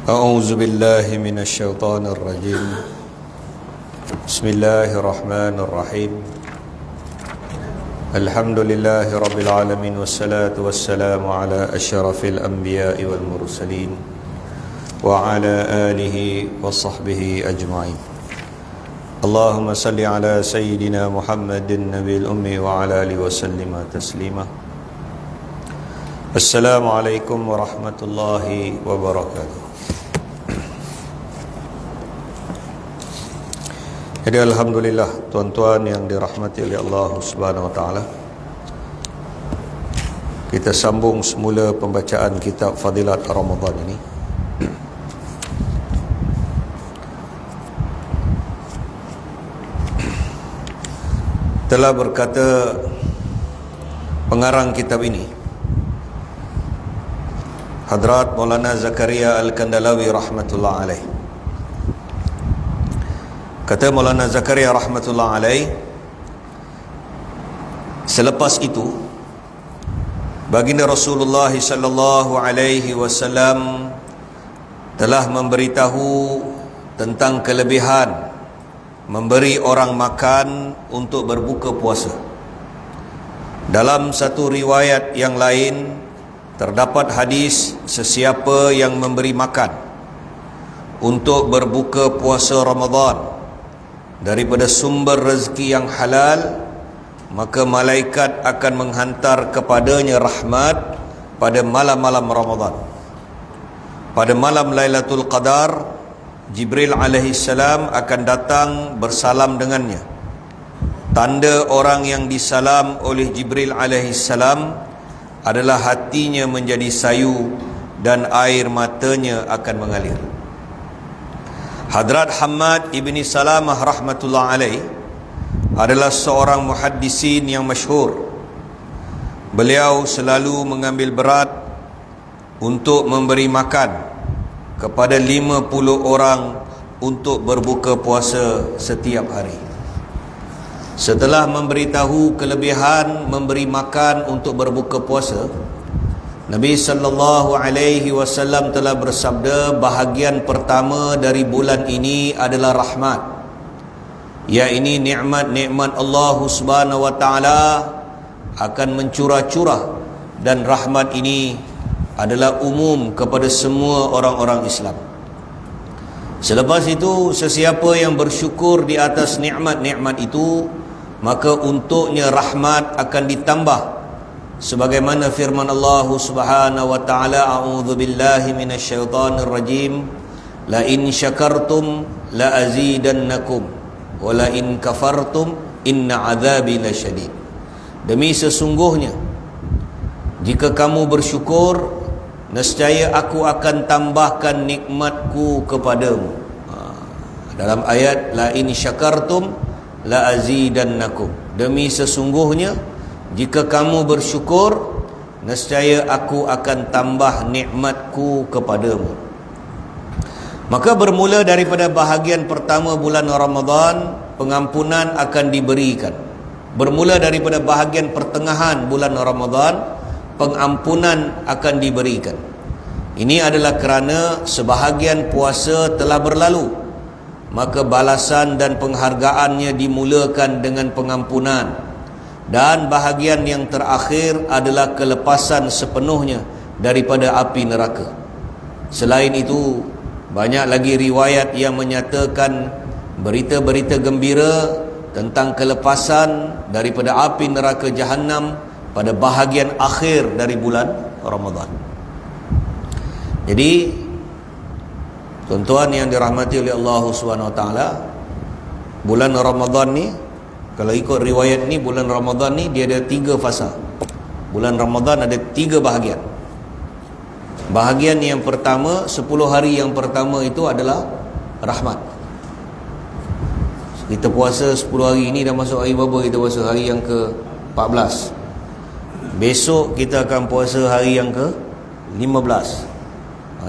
أعوذ بالله من الشيطان الرجيم بسم الله الرحمن الرحيم الحمد لله رب العالمين والصلاة والسلام على أشرف الأنبياء والمرسلين وعلى آله وصحبه أجمعين اللهم صل على سيدنا محمد النبي الأمي وعلى آله وسلم تسليما السلام عليكم ورحمة الله وبركاته. Jadi alhamdulillah tuan-tuan yang dirahmati oleh Allah Subhanahu wa taala. Kita sambung semula pembacaan kitab Fadilat Ramadan ini. Telah berkata pengarang kitab ini, Hadrat Maulana Zakaria Al-Kandalawi rahmatullah alaih. Kata Maulana Zakaria rahmatullah alaih, selepas itu baginda Rasulullah sallallahu alaihi wasallam telah memberitahu tentang kelebihan memberi orang makan untuk berbuka puasa. Dalam satu riwayat yang lain terdapat hadis, sesiapa yang memberi makan untuk berbuka puasa Ramadan daripada sumber rezeki yang halal, maka malaikat akan menghantar kepadanya rahmat pada malam-malam Ramadan. Pada malam Lailatul Qadar, Jibril alaihi salam akan datang bersalam dengannya. Tanda orang yang disalam oleh Jibril alaihi salam adalah hatinya menjadi sayu dan air matanya akan mengalir. Hadrat Hamad ibni Salamah rahmatullah alaih adalah seorang muhaddisin yang masyhur. Beliau selalu mengambil berat untuk memberi makan kepada 50 orang untuk berbuka puasa setiap hari. Setelah memberitahu kelebihan memberi makan untuk berbuka puasa, Nabi sallallahu alaihi wasallam telah bersabda, bahagian pertama dari bulan ini adalah rahmat. Ya, ini nikmat-nikmat Allah Subhanahu wa taala akan mencurah-curah, dan rahmat ini adalah umum kepada semua orang-orang Islam. Selepas itu, sesiapa yang bersyukur di atas nikmat-nikmat itu, maka untuknya rahmat akan ditambah. Sebagaimana firman Allah Subhanahu wa taala, a'udzu billahi minasyaitonir rajim, la in syakartum la azidannakum wa la in kafartum inna adzabi lasyadid. Demi sesungguhnya jika kamu bersyukur, nescaya aku akan tambahkan nikmatku kepadamu. Dalam ayat la in syakartum la azidannakum, demi sesungguhnya jika kamu bersyukur, nescaya aku akan tambah nikmatku kepadamu. Maka bermula daripada bahagian pertama bulan Ramadan, pengampunan akan diberikan. Bermula daripada bahagian pertengahan bulan Ramadan, pengampunan akan diberikan. Ini adalah kerana sebahagian puasa telah berlalu, maka balasan dan penghargaannya dimulakan dengan pengampunan. Dan bahagian yang terakhir adalah kelepasan sepenuhnya daripada api neraka. Selain itu, banyak lagi riwayat yang menyatakan berita-berita gembira tentang kelepasan daripada api neraka Jahannam pada bahagian akhir dari bulan Ramadan. Jadi, tuan-tuan yang dirahmati oleh Allah Subhanahu wa taala, bulan Ramadan ni, kalau ikut riwayat ni, bulan Ramadan ni dia ada 3 fasa. Bulan Ramadan ada 3 bahagian. Bahagian yang pertama, 10 hari yang pertama itu adalah rahmat. Kita puasa 10 hari ini, dah masuk hari berapa kita puasa? Hari yang ke-14. Besok kita akan puasa hari yang ke-15.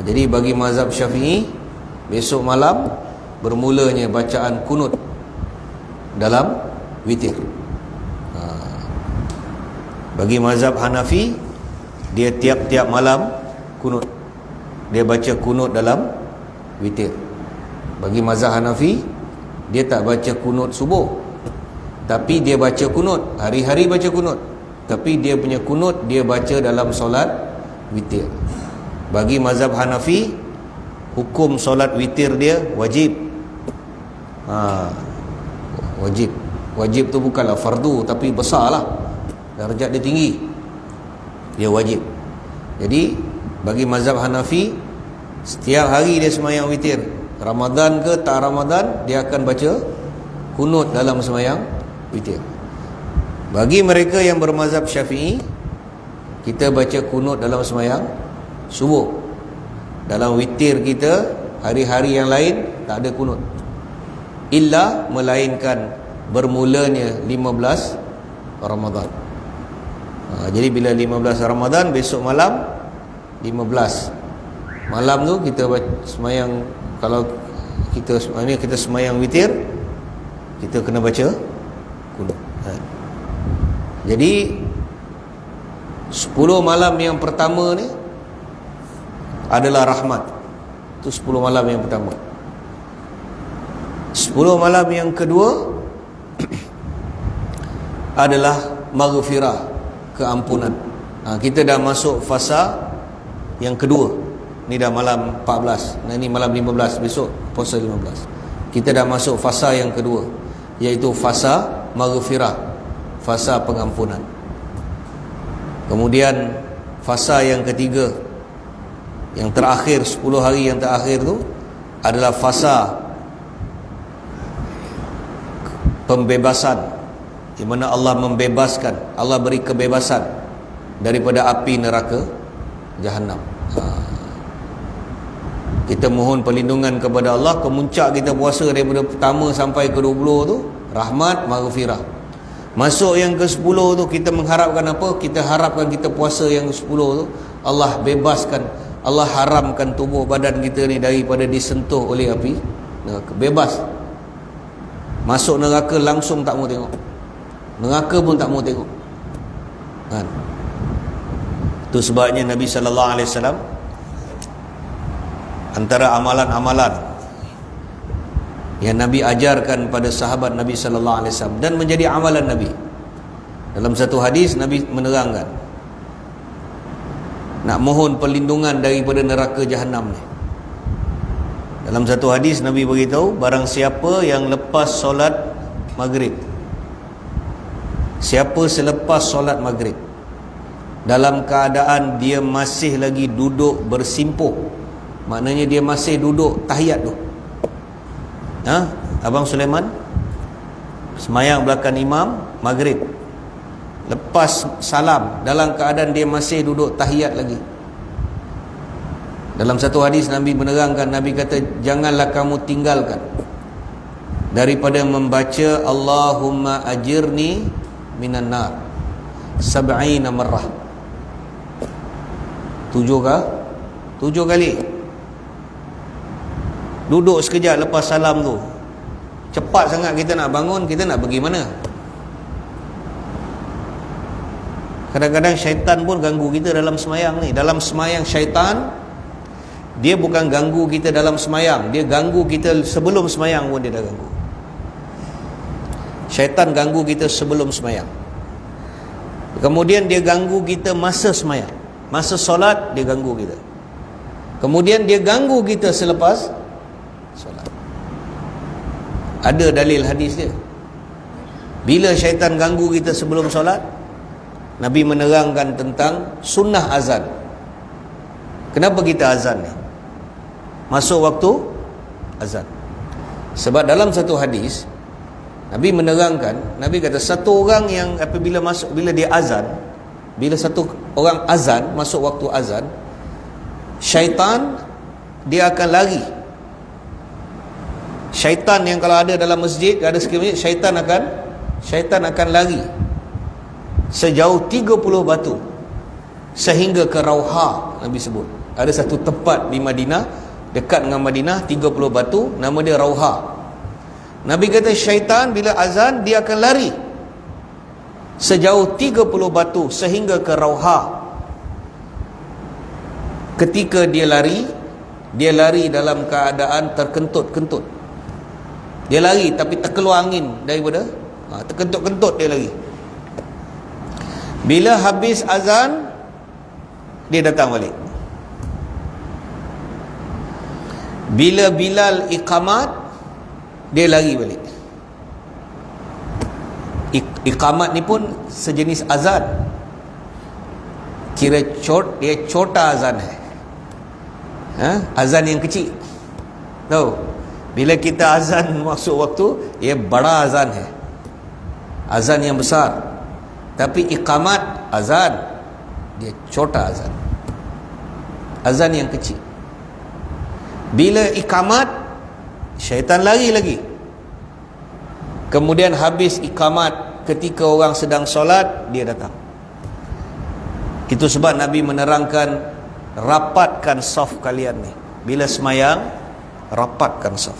Jadi bagi mazhab Syafi'i, besok malam bermulanya bacaan kunut dalam witir. Bagi mazhab Hanafi, dia tiap-tiap malam kunut. Dia baca kunut dalam witir. Bagi mazhab Hanafi, dia tak baca kunut subuh, tapi dia baca kunut, hari-hari baca kunut, tapi dia punya kunut dia baca dalam solat witir. Bagi mazhab Hanafi, hukum solat witir dia wajib. Wajib tu bukanlah fardu, tapi besarlah, darjat dia tinggi, dia wajib. Jadi bagi mazhab Hanafi, setiap hari dia sembahyang witir, Ramadan ke tak Ramadan, dia akan baca kunut dalam sembahyang witir. Bagi mereka yang bermazhab Syafi'i, kita baca kunut dalam sembahyang subuh. Dalam witir kita hari-hari yang lain tak ada kunut, illa melainkan bermulanya 15 Ramadan. Jadi bila 15 Ramadan, besok malam 15 malam tu kita sembahyang. Kalau kita sembahyang witir, kita kena baca kunut. Jadi 10 malam yang pertama ni adalah rahmat. Itu 10 malam yang pertama. 10 malam yang kedua adalah maghfirah, keampunan. Kita dah masuk fasa yang kedua. Ni dah malam 14. Nah, ni malam 15, besok puasa 15. Kita dah masuk fasa yang kedua, iaitu fasa maghfirah, fasa pengampunan. Kemudian fasa yang ketiga, yang terakhir, 10 hari yang terakhir tu adalah fasa pembebasan, di mana Allah membebaskan, Allah beri kebebasan daripada api neraka Jahannam. Kita mohon perlindungan kepada Allah. Kemuncak kita puasa daripada pertama sampai ke 20 tu rahmat, maghfirah. Masuk yang ke 10 tu, kita mengharapkan apa? Kita harapkan kita puasa yang ke 10 tu, Allah bebaskan, Allah haramkan tubuh badan kita ni daripada disentuh oleh api neraka. Bebas. Masuk neraka langsung tak mau tengok, neraka pun tak mau tengok kan? Itu sebabnya Nabi SAW, antara amalan-amalan yang Nabi ajarkan pada sahabat Nabi SAW dan menjadi amalan Nabi, dalam satu hadis Nabi menerangkan, nak mohon perlindungan daripada neraka Jahannam ni. Dalam satu hadis Nabi beritahu, barang siapa yang lepas solat maghrib, siapa selepas solat maghrib dalam keadaan dia masih lagi duduk bersimpuh, maknanya dia masih duduk tahiyat tu. Abang Sulaiman semayang belakang imam maghrib, lepas salam dalam keadaan dia masih duduk tahiyat lagi. Dalam satu hadis Nabi menerangkan, Nabi kata, janganlah kamu tinggalkan daripada membaca Allahumma ajirni minan nar sab'ina marrah. 7 kali. Duduk sekejap lepas salam tu, cepat sangat kita nak bangun, kita nak pergi mana? Kadang-kadang syaitan pun ganggu kita dalam semayang ni. Dalam semayang syaitan, dia bukan ganggu kita dalam semayang, dia ganggu kita sebelum semayang pun dia dah ganggu. Syaitan ganggu kita sebelum semayang, kemudian dia ganggu kita masa semayang, masa solat dia ganggu kita, kemudian dia ganggu kita selepas solat. Ada dalil hadis dia. Bila syaitan ganggu kita sebelum solat, Nabi menerangkan tentang sunnah azan. Kenapa kita azan ni? Masuk waktu azan. Sebab dalam satu hadis Nabi menerangkan, Nabi kata satu orang yang apabila masuk, bila dia azan, bila satu orang azan, masuk waktu azan, syaitan dia akan lari. Syaitan yang kalau ada dalam masjid, ada sekitar masjid, syaitan akan lari sejauh 30 batu sehingga ke Rauha. Nabi sebut ada satu tempat di Madinah, dekat dengan Madinah, 30 batu, nama dia Rauha. Nabi kata syaitan bila azan dia akan lari sejauh 30 batu sehingga ke Rauha. Ketika dia lari, dia lari dalam keadaan terkentut-kentut. Dia lari tapi terkeluar angin daripada terkentut-kentut dia lari. Bila habis azan, dia datang balik. Bila Bilal iqamat, dia lari balik. Iqamat ni pun sejenis azan. Kira dia chota azan hai. Azan yang kecil. Tahu? Bila kita azan masuk waktu, ia bada azan hai. Azan yang besar. Tapi iqamat azan, dia chota azan. Azan yang kecil. Bila iqamat, syaitan lari lagi. Kemudian habis iqamat, ketika orang sedang solat, dia datang. Itu sebab Nabi menerangkan, rapatkan saf kalian ni. Bila semayang, rapatkan saf.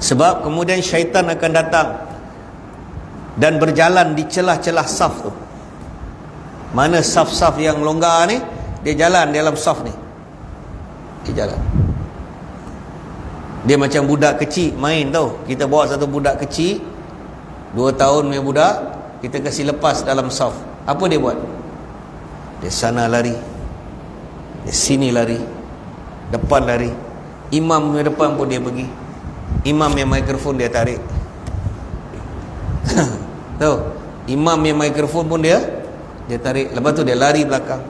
Sebab kemudian syaitan akan datang dan berjalan di celah-celah saf tu. Mana saf-saf yang longgar ni, dia jalan dalam saf ni. Dia jalan. Dia macam budak kecil main tau. Kita bawa satu budak kecil 2 tahun punya budak, kita kasih lepas dalam saf. Apa dia buat? Dia sana lari, dia sini lari, depan lari. Imam punya depan pun dia pergi. Imam yang mikrofon dia tarik. Tahu? Imam yang mikrofon pun dia tarik. Lepas tu dia lari belakang.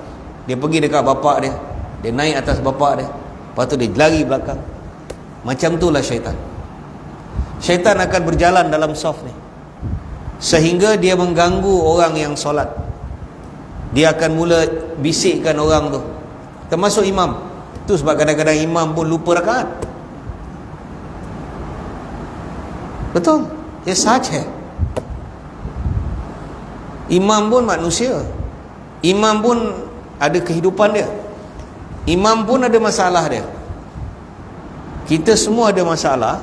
Dia pergi dekat bapak dia. Dia naik atas bapak dia. Lepas tu dia lari belakang. Macam itulah syaitan. Syaitan akan berjalan dalam saf ni, sehingga dia mengganggu orang yang solat. Dia akan mula bisikkan orang tu, termasuk imam. Itu sebab kadang-kadang imam pun lupa rakaat. Betul? Ya sach hai. Imam pun manusia. Imam pun ada kehidupan dia. Imam pun ada masalah dia. Kita semua ada masalah.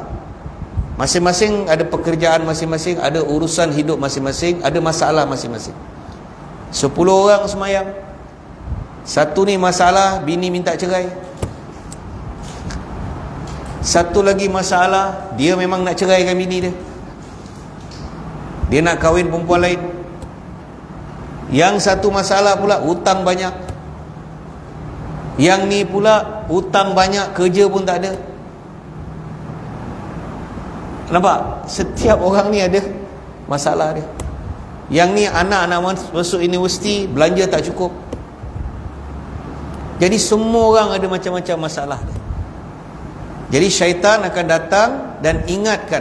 Masing-masing ada pekerjaan masing-masing, ada urusan hidup masing-masing, ada masalah masing-masing. 10 orang semayang, satu ni masalah bini minta cerai, satu lagi masalah dia memang nak ceraikan bini dia, dia nak kahwin perempuan lain. Yang satu masalah pula hutang banyak, yang ni pula hutang banyak, kerja pun tak ada. Nampak? Setiap orang ni ada masalah dia. Yang ni anak-anak masuk universiti, belanja tak cukup. Jadi semua orang ada macam-macam masalah dia. Jadi syaitan akan datang dan ingatkan.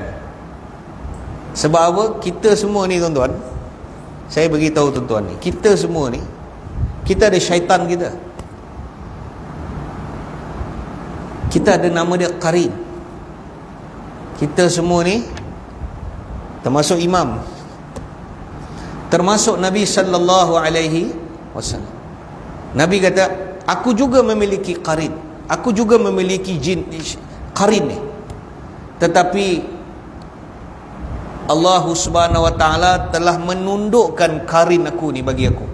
Sebab apa? Kita semua ni tuan-tuan, saya beritahu tuan-tuan ni, kita semua ni, kita ada syaitan kita. Kita ada nama dia qarin. Kita semua ni, termasuk imam, termasuk Nabi sallallahu alaihi wasallam. Nabi kata, aku juga memiliki qarin. Aku juga memiliki jin qarin ni. Tetapi Allah Subhanahu wa taala telah menundukkan qarin aku ni bagi aku.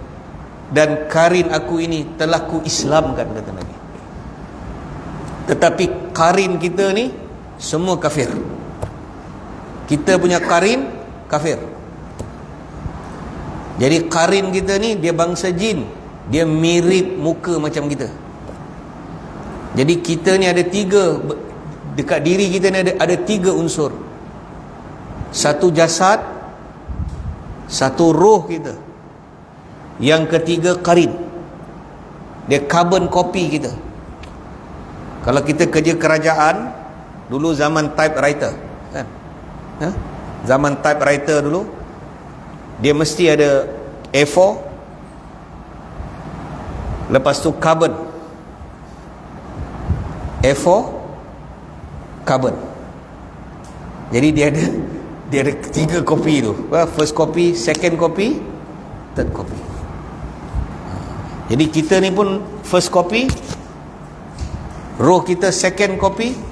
Dan qarin aku ini telah ku Islamkan, kata Nabi. Tetapi qarin kita ni semua kafir. Kita punya qarin kafir. Jadi qarin kita ni dia bangsa jin. Dia mirip muka macam kita. Jadi kita ni ada 3, dekat diri kita ni ada 3 unsur. Satu jasad, satu roh kita, yang ketiga qarin. Dia carbon copy kita. Kalau kita kerja kerajaan, dulu zaman typewriter kan? Zaman typewriter dulu, dia mesti ada A4, lepas tu carbon, A4 carbon. Jadi dia ada 3 kopi tu. First copy, second copy, third copy. Jadi kita ni pun first copy, roh kita second copy,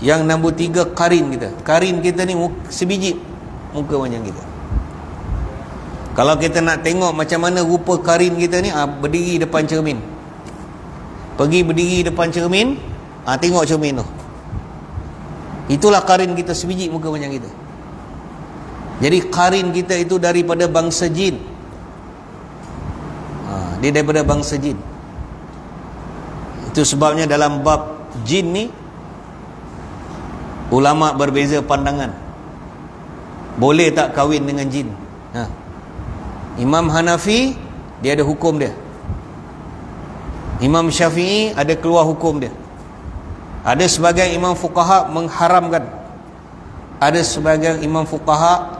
yang nombor 3 qarin kita. Qarin kita ni sebiji muka macam kita. Kalau kita nak tengok macam mana rupa qarin kita ni, berdiri depan cermin. Pergi berdiri depan cermin, tengok cermin tu. Itulah qarin kita, sebiji muka macam kita. Jadi qarin kita itu daripada bangsa jin. Dia daripada bangsa jin. Itu sebabnya dalam bab jin ni ulama berbeza pandangan. Boleh tak kahwin dengan jin? Imam Hanafi dia ada hukum dia. Imam Syafi'i ada keluar hukum dia. Ada sebagian imam fuqaha mengharamkan. Ada sebagian imam fuqaha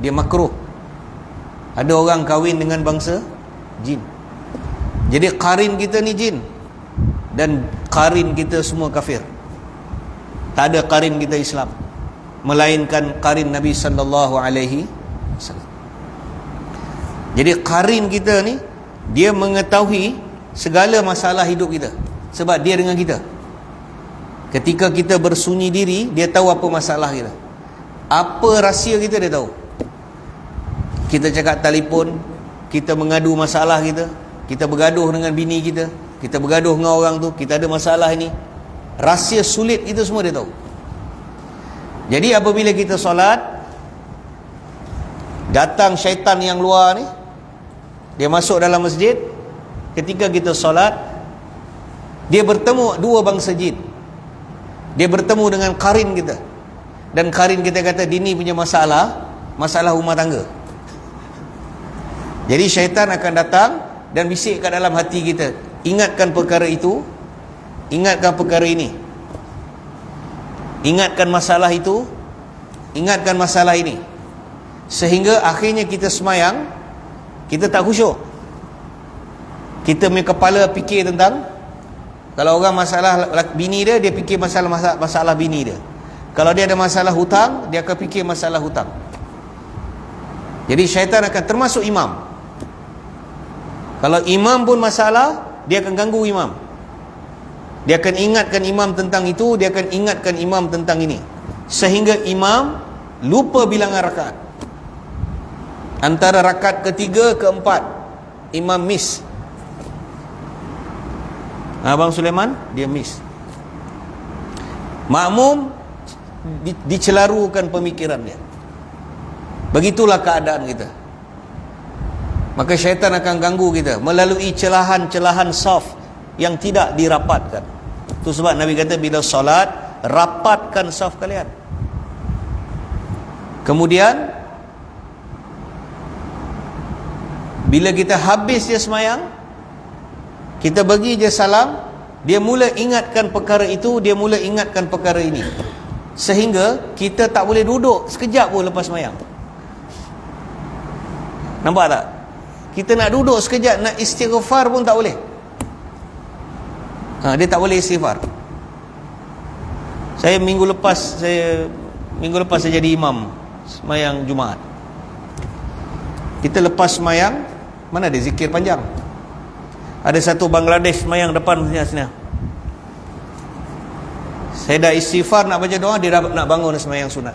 dia makruh. Ada orang kahwin dengan bangsa jin. Jadi qarin kita ni jin, dan qarin kita semua kafir. Tak ada qarin kita Islam, melainkan qarin Nabi sallallahu alaihi wasallam. Jadi qarin kita ni dia mengetahui segala masalah hidup kita, sebab dia dengan kita. Ketika kita bersunyi diri, dia tahu apa masalah kita, apa rahsia kita, dia tahu. Kita cakap telefon, kita mengadu masalah kita, kita bergaduh dengan bini kita, kita bergaduh dengan orang tu, kita ada masalah ini, rahsia sulit kita semua dia tahu. Jadi apabila kita solat, datang syaitan yang luar ni, dia masuk dalam masjid. Ketika kita solat, dia bertemu dua bangsa jin. Dia bertemu dengan qarin kita, dan qarin kita kata dini punya masalah rumah tangga. Jadi syaitan akan datang dan bisik kat dalam hati kita, ingatkan perkara itu, ingatkan perkara ini, ingatkan masalah itu, ingatkan masalah ini, sehingga akhirnya kita semayang, kita tak khusyuk. Kita punya kepala fikir tentang, kalau orang masalah bini dia, dia fikir masalah bini dia. Kalau dia ada masalah hutang, dia akan fikir masalah hutang. Jadi syaitan akan, termasuk imam. Kalau imam pun masalah, dia akan ganggu imam. Dia akan ingatkan imam tentang itu, dia akan ingatkan imam tentang ini, sehingga imam lupa bilangan rakaat. Antara rakaat ketiga ke empat, imam miss. Abang Sulaiman dia miss. Makmum dicelarukan pemikiran dia. Begitulah keadaan kita. Maka syaitan akan ganggu kita melalui celahan-celahan saf yang tidak dirapatkan. Itu sebab Nabi kata, bila solat, rapatkan saf kalian. Kemudian bila kita habis je semayang, kita bagi je salam, dia mula ingatkan perkara itu, dia mula ingatkan perkara ini, sehingga kita tak boleh duduk sekejap pun lepas semayang. Nampak tak? Kita nak duduk sekejap, nak istighfar pun tak boleh. Dia tak boleh istighfar. Minggu lepas saya jadi imam semayang Jumaat. Kita lepas semayang, mana ada zikir panjang. Ada satu Bangladesh semayang depan sini. Saya dah istighfar nak baca doa, dia dah nak bangun semayang sunat.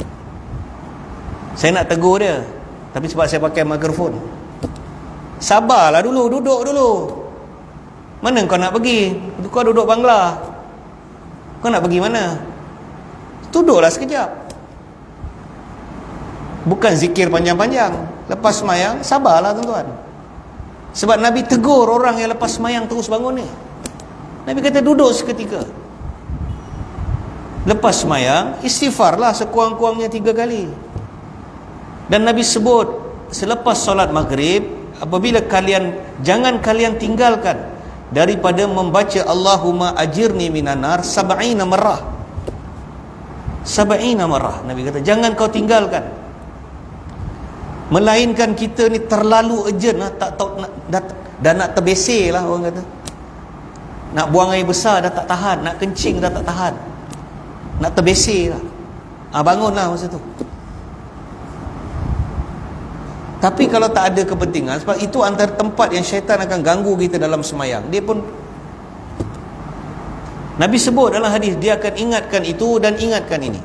Saya nak tegur dia, tapi sebab saya pakai mikrofon, sabarlah dulu, duduk dulu. Mana kau nak pergi? Kau duduk Bangla, kau nak pergi mana? Duduklah sekejap. Bukan zikir panjang-panjang. Lepas semayang, sabarlah tuan-tuan. Sebab Nabi tegur orang yang lepas semayang terus bangun ni. Nabi kata duduk seketika. Lepas semayang, istighfarlah sekurang-kurangnya 3 kali. Dan Nabi sebut, selepas solat maghrib, apabila jangan kalian tinggalkan daripada membaca Allahumma ajirni minan nar 70 marrah. 70 marrah. Nabi kata jangan kau tinggalkan. Melainkan kita ni terlalu urgent lah, tak tahu dah nak terbesar lah orang kata. Nak buang air besar dah tak tahan, nak kencing dah tak tahan, nak terbesar lah. Bangunlah masa tu. Tapi kalau tak ada kepentingan, sebab itu antara tempat yang syaitan akan ganggu kita dalam semayang. Dia pun, Nabi sebut dalam hadis, dia akan ingatkan itu dan ingatkan ini.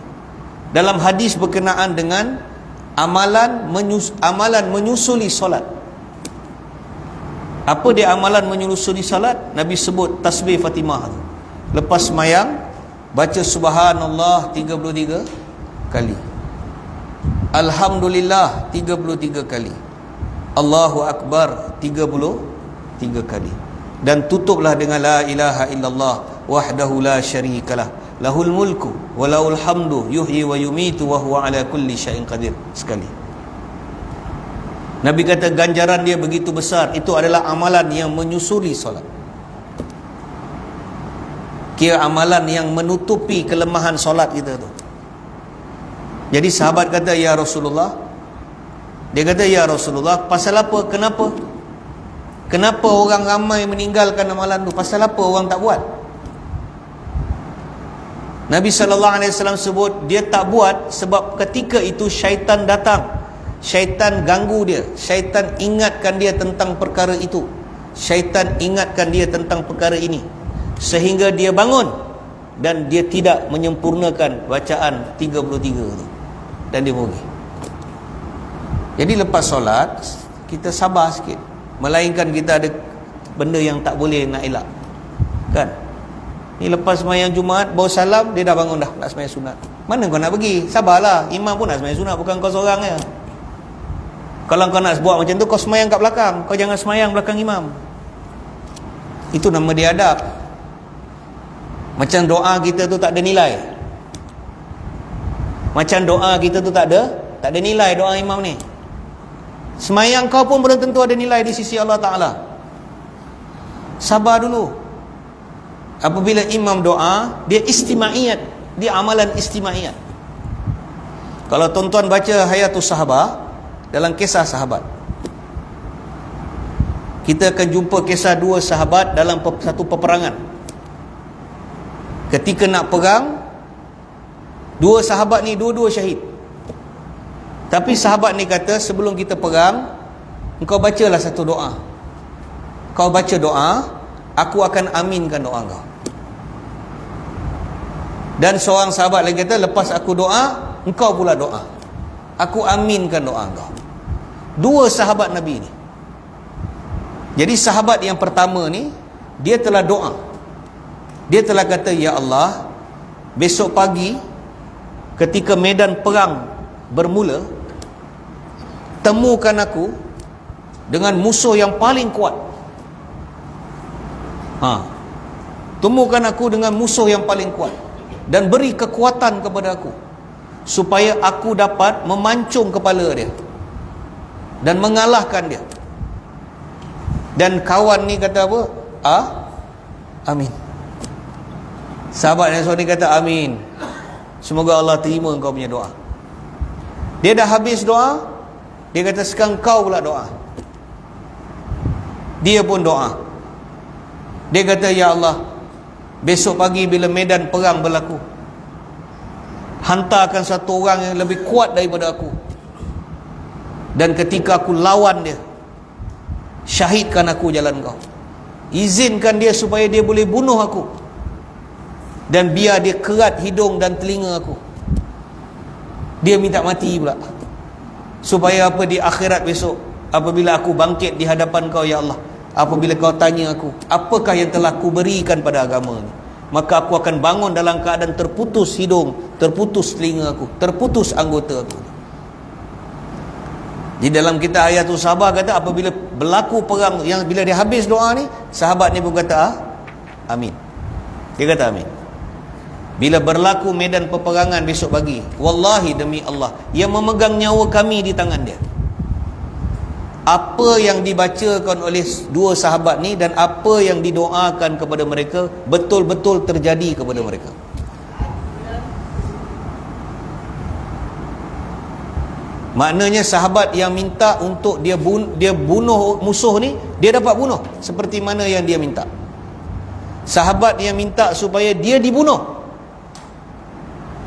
Dalam hadis berkenaan amalan menyusuli solat. Apa dia amalan menyusuri salat? Nabi sebut tasbih Fatimah tu. Lepas semayang baca subhanallah 33 kali, alhamdulillah 33 kali, Allahu akbar 33 kali, dan tutuplah dengan la ilaha illallah wahdahu la syarikalah lahul mulku wa lahul hamdu yuhyi wa yumitu wa huwa ala kulli syai'in qadir sekali. Nabi kata ganjaran dia begitu besar. Itu adalah amalan yang menyusuri solat. Kira amalan yang menutupi kelemahan solat kita tu. Jadi sahabat kata, ya Rasulullah, dia kata, ya Rasulullah, pasal apa? Kenapa orang ramai meninggalkan amalan tu? Pasal apa orang tak buat? Nabi SAW sebut dia tak buat sebab ketika itu syaitan datang. Syaitan ganggu dia, syaitan ingatkan dia tentang perkara itu, syaitan ingatkan dia tentang perkara ini, sehingga dia bangun dan dia tidak menyempurnakan bacaan 33 itu, dan dia pergi. Jadi lepas solat kita sabar sikit, melainkan kita ada benda yang tak boleh nak elak, kan? Ni lepas sembahyang Jumaat baru salam, dia dah bangun dah nak sembahyang sunat. Mana kau nak pergi? Sabarlah, imam pun nak sembahyang sunat, bukan kau seorang je. Kalau kau nak buat macam tu, kau semayang kat belakang, kau jangan semayang belakang imam. Itu nama dia adab. Macam doa kita tu tak ada nilai. Macam doa kita tu tak ada nilai doa imam ni. Semayang kau pun belum tentu ada nilai di sisi Allah Ta'ala. Sabar dulu. Apabila imam doa, dia istimaiyat, dia amalan istimaiyat. Kalau tuan-tuan baca Hayatus Sahabah, dalam kisah sahabat, kita akan jumpa kisah dua sahabat dalam satu peperangan. Ketika nak perang, dua sahabat ni dua-dua syahid. Tapi sahabat ni kata, sebelum kita perang, engkau bacalah satu doa. Kau baca doa, aku akan aminkan doa kau. Dan seorang sahabat lagi kata, lepas aku doa, engkau pula doa, aku aminkan doa kau. Dua sahabat Nabi ni. Jadi sahabat yang pertama ni, dia telah doa. Dia telah kata, ya Allah, besok pagi ketika medan perang bermula, temukan aku dengan musuh yang paling kuat. Temukan aku dengan musuh yang paling kuat, dan beri kekuatan kepada aku, supaya aku dapat memancung kepala dia dan mengalahkan dia. Dan kawan ni kata apa? Amin. Sahabat yang seorang ni kata amin, semoga Allah terima kau punya doa. Dia dah habis doa, dia kata sekarang kau pula doa. Dia pun doa. Dia kata, ya Allah, besok pagi bila medan perang berlaku, hantarkan satu orang yang lebih kuat daripada aku, dan ketika aku lawan dia, syahidkan aku jalan kau. Izinkan dia supaya dia boleh bunuh aku, dan biar dia kerat hidung dan telinga aku. Dia minta mati pula, supaya apa, di akhirat besok apabila aku bangkit di hadapan kau, ya Allah, apabila kau tanya aku, apakah yang telah ku berikan pada agama ni, maka aku akan bangun dalam keadaan terputus hidung, terputus telinga aku, terputus anggota aku. Di dalam kitab Hayatus Sahabah kata, apabila berlaku perang, yang bila dia habis doa ni, sahabat ni pun kata amin. Dia kata amin. Bila berlaku medan peperangan besok pagi, wallahi demi Allah yang memegang nyawa kami di tangan dia, apa yang dibacakan oleh dua sahabat ni dan apa yang didoakan kepada mereka betul-betul terjadi kepada mereka. Maknanya sahabat yang minta untuk dia bunuh musuh ni, dia dapat bunuh seperti mana yang dia minta. Sahabat yang minta supaya dia dibunuh,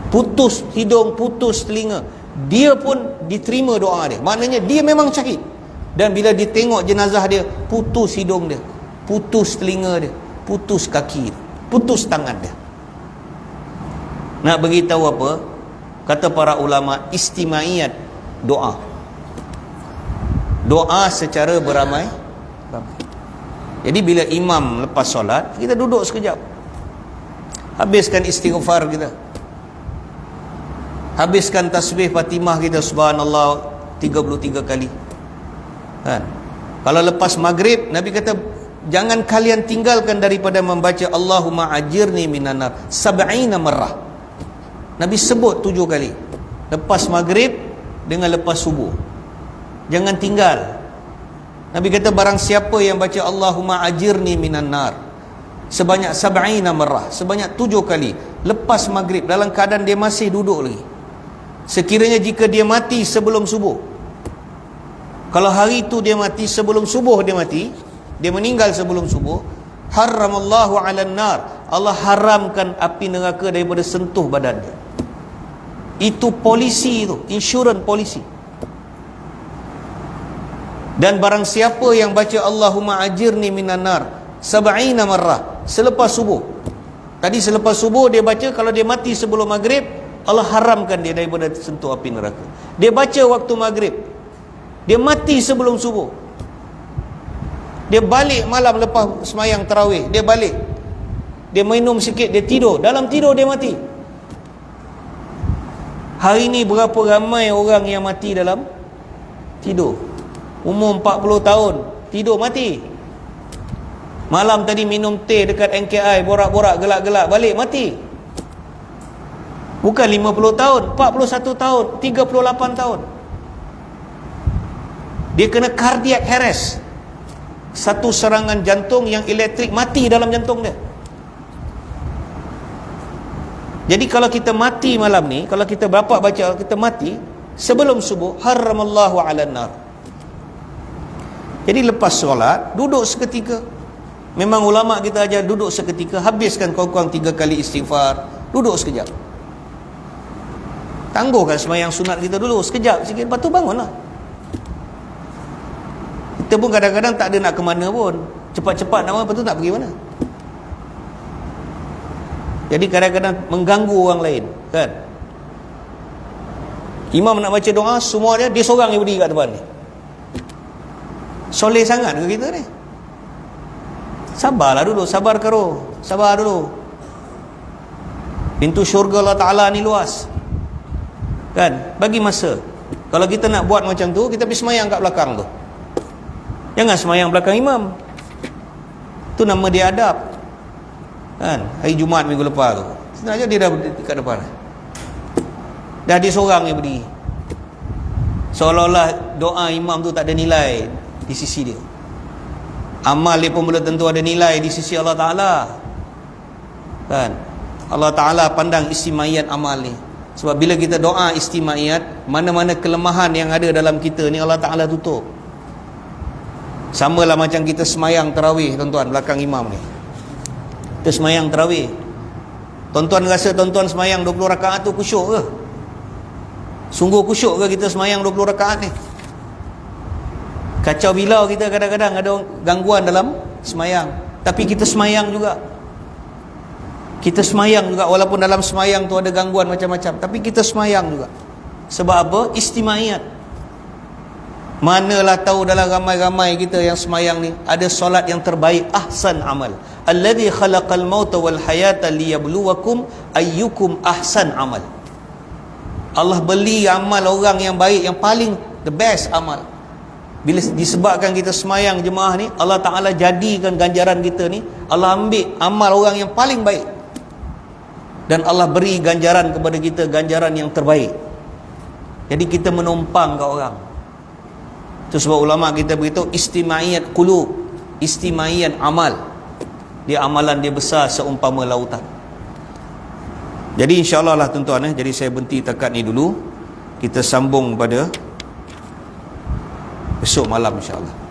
putus hidung, putus telinga, dia pun diterima doa dia. Maknanya dia memang syahid. Dan bila ditengok jenazah dia, putus hidung dia, putus telinga dia, putus kaki dia, putus tangan dia. Nak beritahu apa? Kata para ulama, istimaiyat doa. Doa secara beramai-ramai. Jadi bila imam lepas solat, kita duduk sekejap, habiskan istighfar kita, habiskan tasbih Fatimah kita, subhanallah 33 kali kan. Kalau lepas maghrib, Nabi kata jangan kalian tinggalkan daripada membaca Allahumma ajirni minan nar sab'ina marrah. Nabi sebut 7 kali, lepas maghrib dengan lepas subuh. Jangan tinggal. Nabi kata barang siapa yang baca Allahumma ajirni minan nar sebanyak sab'ina marrah, sebanyak 7 kali lepas maghrib, dalam keadaan dia masih duduk lagi, sekiranya jika dia mati sebelum subuh, kalau hari itu dia mati sebelum subuh, dia meninggal sebelum subuh, haramallahu 'alan nar, Allah haramkan api neraka daripada sentuh badan dia. Itu polisi, itu insurans polisi. Dan barang siapa yang baca Allahumma ajirni minan nar sab'ina marrah selepas subuh, tadi selepas subuh dia baca, kalau dia mati sebelum maghrib, Allah haramkan dia daripada sentuh api neraka. Dia baca waktu maghrib, dia mati sebelum subuh, dia balik malam lepas semayang tarawih, dia balik, dia minum sikit, dia tidur, dalam tidur dia mati. Hari ini berapa ramai orang yang mati dalam tidur? Umur 40 tahun tidur mati. Malam tadi minum teh dekat NKI, borak-borak, gelak-gelak, balik mati. Bukan 50 tahun, 41 tahun, 38 tahun. Dia kena cardiac arrest, satu serangan jantung yang elektrik, mati dalam jantung dia. Jadi kalau kita mati malam ni, kalau kita bapak baca, kita mati sebelum subuh, haramallahu 'alan nar. Jadi lepas solat, duduk seketika. Memang ulama kita ajar duduk seketika, habiskan kurang-kurang 3 kali istighfar, duduk sekejap. Tangguhkan semayang sunat kita dulu sekejap sikit, lepas tu bangunlah. Kita pun kadang-kadang tak ada nak ke mana pun, cepat-cepat nak, lepas tu nak pergi mana. Jadi kadang-kadang mengganggu orang lain kan. Imam nak baca doa, semua dia seorang yang berdiri kat depan ni. Soleh sangat ke kita ni? Sabarlah dulu, sabar karo, sabar dulu. Pintu syurga Allah Ta'ala ni luas kan, bagi masa. Kalau kita nak buat macam tu, kita pergi semayang kat belakang tu, jangan semayang belakang imam. Tu nama dia adab kan. Hari Jumaat minggu lepas tu, sebenarnya dia dah dekat depan, dah dia seorang yang berdiri, seolah-olah doa imam tu tak ada nilai di sisi dia. Amal dia pun belum tentu ada nilai di sisi Allah Ta'ala kan. Allah Ta'ala pandang istimaiyat amal ni. Sebab bila kita doa istimaiyat, mana-mana kelemahan yang ada dalam kita ni Allah Ta'ala tutup. Samalah macam kita semayang tarawih tuan-tuan belakang imam ni. Kita semayang tarawih, tuan-tuan rasa tuan-tuan semayang 20 rakaat tu khusyuk ke? Sungguh khusyuk ke kita semayang 20 rakaat ni? Kacau bilau kita, kadang-kadang ada gangguan dalam semayang, tapi kita semayang juga. Kita semayang juga, walaupun dalam semayang tu ada gangguan macam-macam, tapi kita semayang juga. Sebab apa? Istimaiyat. Manalah tahu dalam ramai-ramai kita yang semayang ni ada solat yang terbaik, ahsan amal. Alladhi khalaqal mauta wal hayata liyabluwakum ayyukum ahsan amal. Allah beli amal orang yang baik, yang paling the best amal. Bila disebabkan kita semayang jemaah ni, Allah Ta'ala jadikan ganjaran kita ni, Allah ambil amal orang yang paling baik, dan Allah beri ganjaran kepada kita, ganjaran yang terbaik. Jadi kita menumpang ke orang. Itu sebab ulama kita beritahu istimaiyat qulub, istimaiyat amal. Dia amalan dia besar seumpama lautan. Jadi insyaAllah lah tuan-tuan, jadi saya berhenti takat ni dulu. Kita sambung pada besok malam insyaAllah.